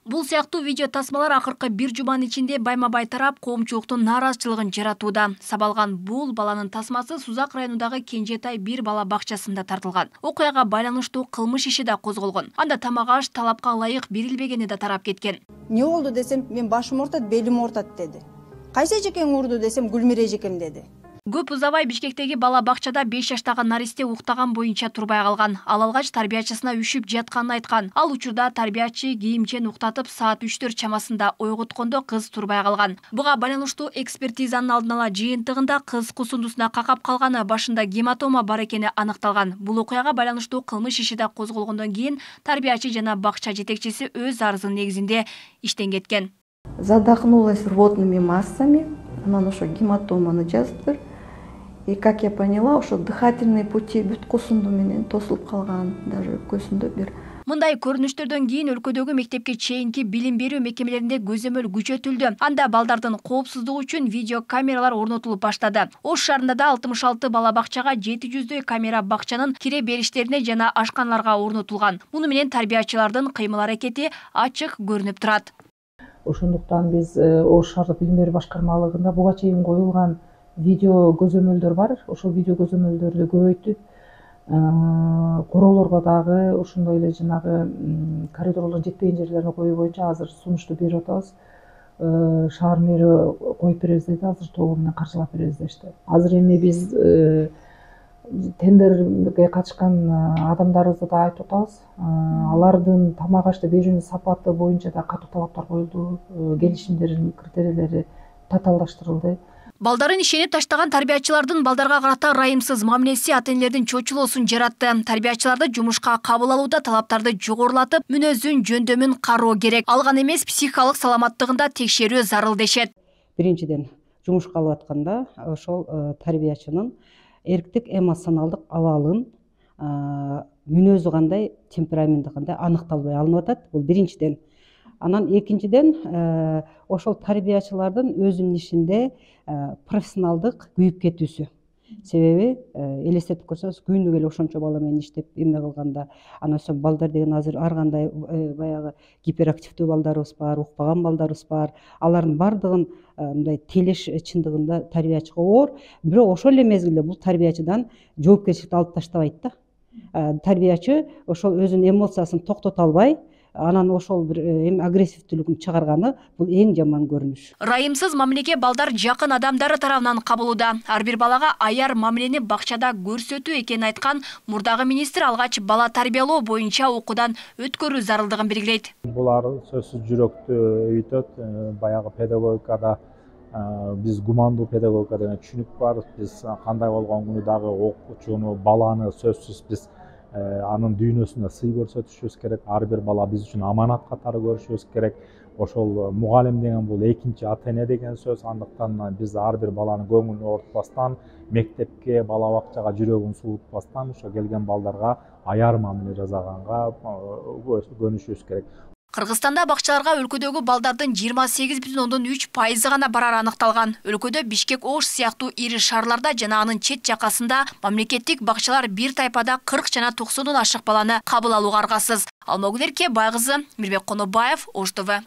Бул сыяктуу видео тасмалар акыркы бир жуманын ичинде байма-бай тарап коомчулуктун нааразычылыгын жаратууда. Сабалган бул баланын тасмасы Сузак районундагы Кенжетай бир бала бакчасында тартылган. Окуяга байланыштуу кылмыш иши да козголгон. Анда тамак аш талапка ылайык берилбегени да тарап кеткен. Не болду десем, мен башым ортот, белим ортот деди. Кайсы эжекең урду десем, Гүлмира эжекем деди. Көп узабай Бишкектеги бала бакчада 5 жаштагы наристе уктаган боюнча турбай калган. Ал алгач тарбиячысына үшүп жатканын айткан. Ал учурда тарбиячы кийимчен уктатып саат 3-4 чамасында ойготкондо кыз турбай калган. Буга байланыштуу экспертизанын алдын ала жыйынтыгында кыз кусундусуна какап калганы, башында гематома бар экени аныкталган. Бул окуяга байланыштуу кылмыш иши да козголгондон кийин тарбиячы жана бакча жетекчиси өз арызынын негизинде иштен кеткен. Задохнулась рвотными массами, анан ошо гематоманы жазыптыр. И как я поняла, ошо дыхательные пути бүт кусунду менен тосулуп калган, даже көзүндө бир. Мындай көрүнүштөрдөн кийин өлкөдөгү мектепке чейинки билим берүү мекемелеринде көзөмөл күчөтүлдү. Анда балдардын коопсуздугу үчүн видео камералар орнотулуп баштады. Ош шаарында да 66 бала бакчага 700дөй камера бакчанын кире бериштерине жана ашканаларга орнотулган. Муну менен тарбиячылардын кыймыл аракети ачык көрүнүп турат. Ошондуктан биз Ош шаардык билим берүү башкармалыгында буга чейин коюлган видео көзөмөлдөр бар. Ошол видео көзөмөлдөрдү көбөйтүп, короолорго дагы ошондой эле жанагы коридорлордун жетпеген жерлерине коюу боюнча азыр сунушту берип атабыз. Шаар мэри коюп беребиз деди, азыр тобу менен каржылап беребиз дешти. Азыр эми биз тендерге катышкан адамдарыбызды да айтып атабыз. Алардын тамак ашты берүүнүн сапаты боюнча да катуу талаптар коюлду. Келишимдердин критерийлери татаалдаштырылды. Балдарын ишенип таштаган тарбиячылардын балдарга карата ырайымсыз мамилеси ата-энелердин чочулоосун жаратты. Тарбиячыларды жумушка кабыл алууда талаптарды жогорулатып, мүнөзүн, жөндөмүн кароо керек. Алган эмес, психикалык саламаттыгында текшерүү зарыл дешет. Биринчиден, жумушка алып атканда ошол тарбиячынын эрктик эмоционалдык абалын, мүнөзү кандай, темпераменти кандай аныкталбай алынып атат. Бул биринчиден. Анан экинчиден, ошол тарбиячылардын өзүнүн ишинде профессионалдык күйүп кетүүсү. Себеби элестетип көрсөңүз, күнүгө эле ошончо бала менен иштеп эме кылганда, анан ошо балдар деген азыр ар кандай баягы гиперактивдүү балдарыбыз бар, укпаган балдарыбыз бар. Алардын бардыгын мындай телеш чындыгында тарбиячыга оор, бирок ошол эле мезгилде бул тарбиячыдан жоопкерчиликти алып таштабайт да. Тарбиячы ошол өзүнүн эмоциясын токтото албай, анан ошол бир агрессивдүүлүгүн чыгарганы бул эң жаман көрүнүш. Ырайымсыз мамилеге балдар жакын адамдары тарабынан кабылууда. Ар бир балага аяр мамилени бакчада көрсөтүү экенин айткан мурдагы министр алгач бала тарбиялоо боюнча окуудан өткөрүү зарылдыгын белгилейт. Булар сөзсүз жүрөктү өйтөт. Баягы педагогикада биз гумандуу педагогика деген түшүнүк бар. Биз кандай болгон күнү дагы окуучуну, баланы сөзсүз биз анын дүйнөсүнө сый көрсөтүшүбүз керек. Ар бир бала биз үчүн аманат катары көрүшүбүз керек. Ошол мугалим деген бул экинчи ата-эне деген сөз. Андыктан биз ар бир баланын көңүлүн оорутпастан, мектепке, бала бакчага жүрөгүн суутпастан, ошо келген балдарга аяр мамиле жасаганга көнүшүбүз керек. Кыргызстанда бакчаларга өлкөдөгү балдардын 28,3% гана барары аныкталган. Өлкөдө Бишкек, Ош сыяктуу ири шаарларда жана анын чет жакасында мамлекеттик бакчалар бир тайпада 40 жана 90 ашык баланы кабыл алууга аргасыз. Алмагүл Эрке, Байгызы, Мирбек Конобаев, Ош ТВ.